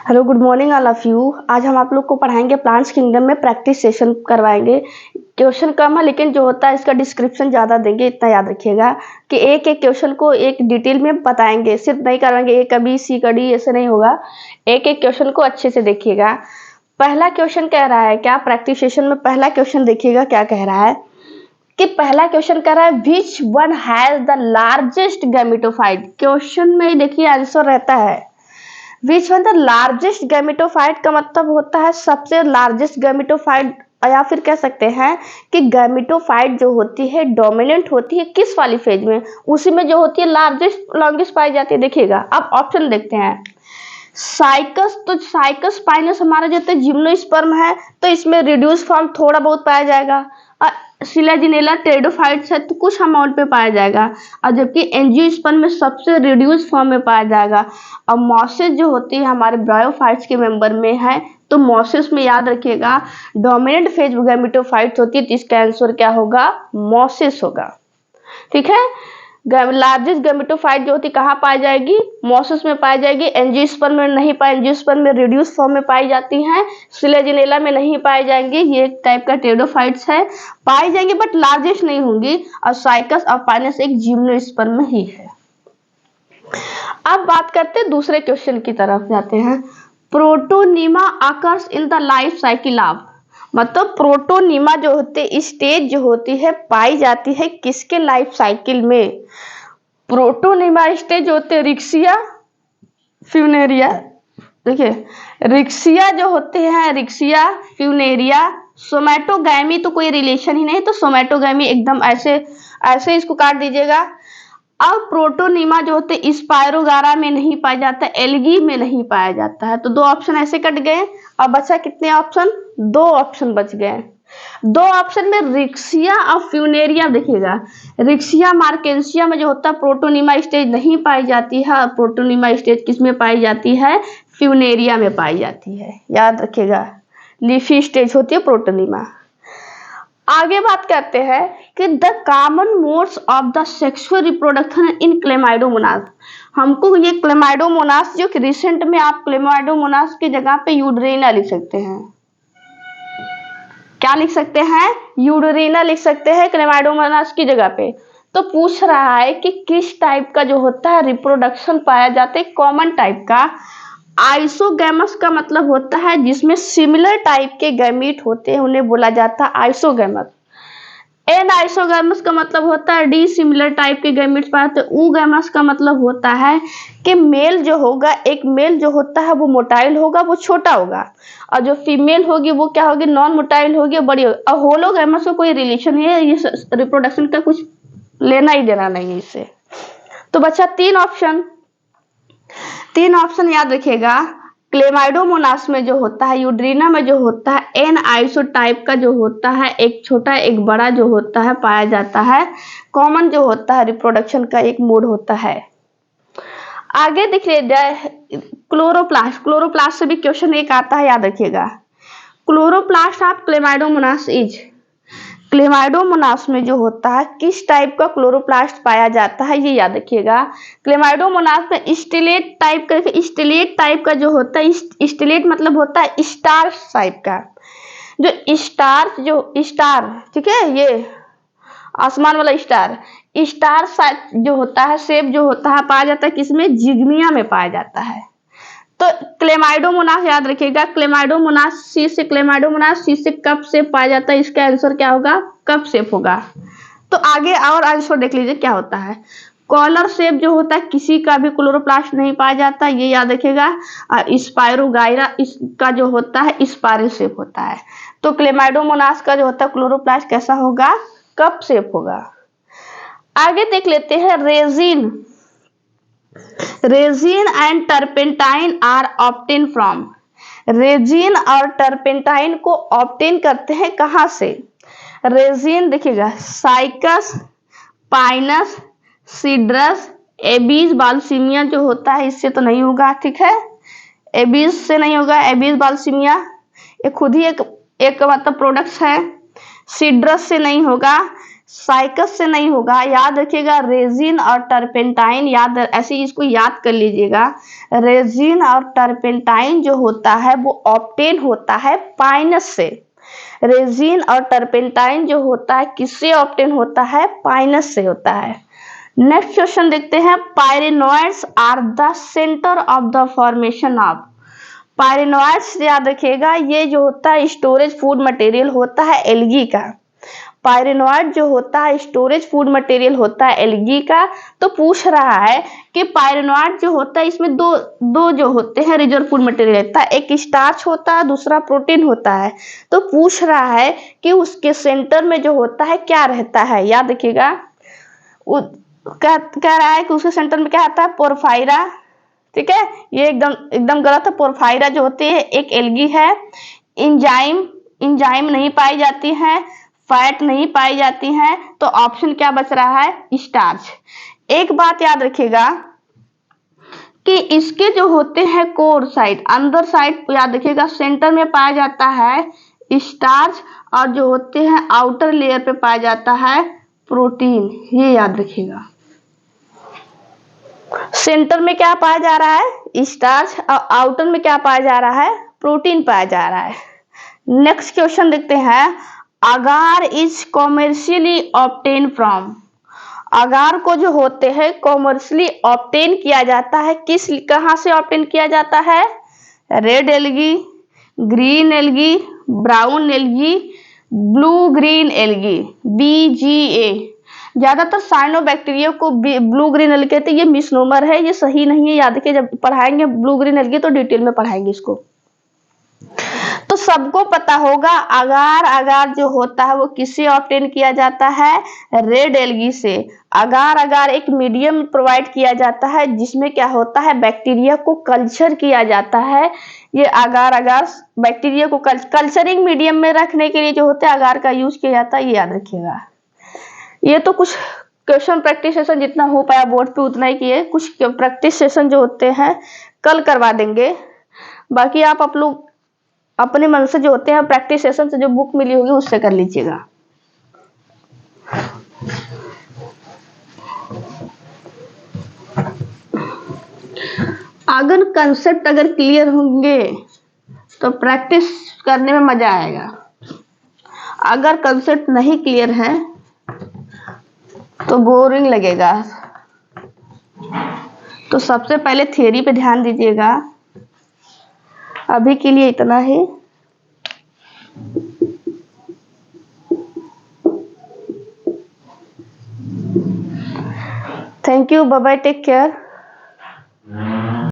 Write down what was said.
Hello, good morning all of you. आज हम आप लोग को पढ़ाएंगे प्लांट्स किंगडम में प्रैक्टिस सेशन करवाएंगे। क्वेश्चन कम है लेकिन जो होता है इसका डिस्क्रिप्शन ज़्यादा देंगे, इतना याद रखिएगा कि एक एक क्वेश्चन को एक डिटेल में बताएंगे, सिर्फ नहीं करवाएंगे ए का बी सी का डी, ऐसे नहीं होगा। एक एक क्वेश्चन को अच्छे से देखिएगा। पहला क्वेश्चन कह रहा है क्या, प्रैक्टिस सेशन में पहला क्वेश्चन देखिएगा क्या कह रहा है कि पहला क्वेश्चन कह रहा है which one has the largest gametophyte. Question में देखिए आंसर रहता है which one the largest gametophyte का मतलब होता है सबसे लार्जेस्ट गैमेटोफाइट, या फिर कह सकते हैं कि गैमेटोफाइट जो होती है डोमिनेंट होती है किस वाली फेज में, उसी में जो होती है लार्जेस्ट लॉन्गेस्ट पाई जाती है। देखिएगा अब ऑप्शन देखते हैं। साइकस, तो साइकस पाइनस हमारा जो है जिम्नोस्पर्म है, तो इसमें रिड्यूस फॉर्म थोड़ा बहुत पाया जाएगा। सिलाजिनेला टेरिडोफाइट्स है तो कुछ अमाउंट पे पाया जाएगा, और जबकि एंजियोस्पर्म में सबसे रिड्यूस फॉर्म में पाया जाएगा। और मॉसेस जो होती है हमारे ब्रायोफाइट्स के मेंबर में है, तो मॉसेस में याद रखिएगा डोमिनेंट फेज गैमेटोफाइट्स होती है, तो इसका आंसर क्या होगा, मॉसेस होगा। ठीक है, लार्जेस्ट गैमेटोफाइट जो होती है कहाँ पाई जाएगी, मॉसेस में पाई जाएगी। एंजियोस्पर्म में नहीं पाई, एंजियोस्पर्म में रिड्यूस फॉर्म में पाई जाती हैं। सिलेजिनेला में नहीं पाई जाएंगी, ये एक टाइप का टेरिडोफाइट्स है, पाई जाएंगी बट लार्जेस्ट नहीं होंगी। और साइकस और पाइनस एक जिम्नोस्पर्म में ही है। अब बात करते हैं दूसरे क्वेश्चन की तरफ जाते हैं। Protonema occurs in the life cycle of, मतलब प्रोटोनीमा जो होते स्टेज जो होती है पाई जाती है किसके लाइफ साइकिल में। प्रोटोनीमा स्टेज होते हैं रिक्सिया फ्यूनेरिया। देखिए रिक्सिया जो होते हैं, रिक्सिया फ्यूनेरिया। सोमैटोगैमी तो कोई रिलेशन ही नहीं, तो सोमैटोगैमी एकदम ऐसे ऐसे इसको काट दीजिएगा। अब प्रोटोनीमा जो होते हैं स्पायरोगारा में नहीं पाया जाता, एल्गी में नहीं पाया जाता है, तो दो ऑप्शन ऐसे कट गए। अब बचा कितने ऑप्शन, दो ऑप्शन बच गए। दो ऑप्शन में रिक्सिया और फ्यूनेरिया। देखिएगा रिक्सिया मार्केंसिया में जो होता है प्रोटोनीमा स्टेज नहीं पाई जाती है, और प्रोटोनीमा स्टेज किस में पाई जाती है, फ्यूनेरिया में पाई जाती है। याद रखिएगा लीफी स्टेज होती है प्रोटोनीमा। आगे बात करते हैं कि the common modes of the sexual reproduction in Chlamydomonas. हमको ये क्लेमाइडोमोनास जो कि रिसेंट में आप क्लेमाइडोमोनास की जगह पे यूडरेना लिख सकते हैं। क्या लिख सकते हैं, यूडरेना लिख सकते हैं क्लेमाइडोमोनास की जगह पे। तो पूछ रहा है कि किस टाइप का जो होता है रिप्रोडक्शन पाया जाता है, कॉमन टाइप का। आइसोगैमस का मतलब होता है जिसमें सिमिलर टाइप के गैमीट होते हैं, उन्हें बोला जाता है आइसोगैमस। एन आइसोगैमस का मतलब होता है डी सिमिलर टाइप के गैमीट्स पाए जाते हैं। ऊगैमस का मतलब होता है कि मेल जो होगा, एक मेल जो होता है वो मोटाइल होगा, वो छोटा होगा, और जो फीमेल होगी वो क्या होगी, नॉन मोटाइल होगी, बड़ी होगी। और होलोगैमस का कोई रिलेशन नहीं है, ये रिप्रोडक्शन का कुछ लेना ही देना नहीं है इससे। तो बच्चा तीन ऑप्शन याद रखिएगा। क्लेमाइडोमोनास में जो होता है, यूड्रीना में जो होता है, एन आइसो टाइप का जो होता है, एक छोटा एक बड़ा जो होता है पाया जाता है। कॉमन जो होता है रिप्रोडक्शन का एक मोड होता है। आगे देखिए क्लोरोप्लास्ट। क्लोरोप्लास्ट से भी क्वेश्चन एक आता है, याद रखिएगा। Chloroplast of Chlamydomonas is, Chlamydomonas में जो होता है किस टाइप का क्लोरोप्लास्ट पाया जाता है, ये याद रखिएगा। क्लेमाइडोमोनास में स्टिलेट टाइप का, स्टिलेट टाइप का जो होता है, स्टिलेट मतलब होता है स्टार टाइप का, जो स्टार ठीक है, ये आसमान वाला स्टार जो होता है, शेप जो होता है पाया जाता है किसमें, जिग्निया में पाया जाता है। तो क्लेमाइडोमोनास याद रखिएगा, क्लेमाइडोमोनास सी से, क्लेमाइडोमोनास सी से कप शेप पाया जाता है, इसका आंसर क्या होगा, कप शेप होगा। तो आगे और आंसर देख लीजिए क्या होता है। कॉलर शेप जो होता है किसी का भी क्लोरोप्लास्ट नहीं पाया जाता, ये याद रखिएगा। और स्पायरोगाइरा इसका जो होता है स्पाइरल शेप होता है। तो क्लेमाइडोमोनास का जो होता है क्लोरोप्लास्ट कैसा होगा, कप शेप होगा। आगे देख लेते हैं resin. Resin and turpentine are obtain from. Resin और टर्पेंटाइन को ऑब्टेन करते हैं कहां से। रेजिन देखिएगा Cycas, Pinus, Cedrus, Abies balsamea जो होता है इससे तो नहीं होगा, ठीक है, एबीज से नहीं होगा, एबीज बाल्सिमिया ये खुद ही एक मतलब प्रोडक्ट्स है। सीड्रस से नहीं होगा, साइकस से नहीं होगा, याद रखिएगा रेजिन और टर्पेंटाइन, याद ऐसे इसको याद कर लीजिएगा। रेजिन और टर्पेंटाइन जो होता है वो ऑब्टेन होता है पाइनस से। रेजिन और टर्पेंटाइन जो होता है किससे ऑब्टेन होता है? पाइनस से होता है। नेक्स्ट क्वेश्चन देखते हैं, pyrenoids are the centre of the formation of. Pyrenoids याद रखिएगा ये जो होता है स्टोरेज फूड मटेरियल होता है एल्गी का। पायरेनोइड जो होता है स्टोरेज फूड मटेरियल होता है एल्गी का। तो पूछ रहा है कि पायरेनोइड जो होता है इसमें दो जो होते हैं रिजर्व फूड मटेरियल रहता है, एक स्टार्च होता है दूसरा प्रोटीन होता है। तो पूछ रहा है कि उसके सेंटर में जो होता है क्या रहता है? याद रखिएगा कह रहा है कि उसके सेंटर में क्या आता है? पोरफायरा। ठीक है, ये एकदम एकदम गलत है। पोरफायरा जो होती है एक एल्गी है। इंजाइम नहीं पाई जाती है, फैट नहीं पाई जाती है, तो ऑप्शन क्या बच रहा है? स्टार्च। एक बात याद रखिएगा कि इसके जो होते हैं कोर साइड, अंदर साइड याद रखिएगा सेंटर में पाया जाता है स्टार्च, और जो होते हैं आउटर लेयर पे पाया जाता है प्रोटीन। ये याद रखिएगा, सेंटर में क्या पाया जा रहा है? स्टार्च, और आउटर में क्या पाया जा रहा है? प्रोटीन पाया जा रहा है। नेक्स्ट क्वेश्चन देखते हैं, अगार इज कॉमर्शियली ऑब्टेन फ्रॉम। अगार को जो होते हैं कॉमर्शियली ऑब्टेन किया जाता है कहाँ से ऑब्टेन किया जाता है? Red algae, green algae, brown algae, blue green algae, BGA। ज्यादातर साइनोबैक्टीरिया को ब्लू ग्रीन एल्गी कहते हैं, ये मिसनोमर है, ये सही नहीं है। याद रखिए जब पढ़ाएंगे ब्लू ग्रीन एल्गी तो डिटेल में पढ़ाएंगे इसको। तो सबको पता होगा अगार जो होता है वो किससे ऑब्टेन किया जाता है? रेड एल्गी से। अगार एक मीडियम प्रोवाइड किया जाता है जिसमें क्या होता है? बैक्टीरिया को कल्चर किया जाता है। ये अगार बैक्टीरिया को कल्चरिंग मीडियम में रखने के लिए जो होता है अगार का यूज किया जाता है, ये याद रखिएगा। ये तो कुछ क्वेश्चन प्रैक्टिस सेशन जितना हो पाया बोर्ड पे उतना ही किए, कुछ प्रैक्टिस सेशन जो होते हैं कल करवा देंगे। बाकी आप लोग अपने मन से जो होते हैं प्रैक्टिस सेशन से जो बुक मिली होगी उससे कर लीजिएगा। अगर कंसेप्ट क्लियर होंगे तो प्रैक्टिस करने में मजा आएगा। अगर कंसेप्ट नहीं क्लियर है तो बोरिंग लगेगा। तो सबसे पहले थ्योरी पे ध्यान दीजिएगा। अभी के लिए इतना ही। Thank you, bye bye, take care.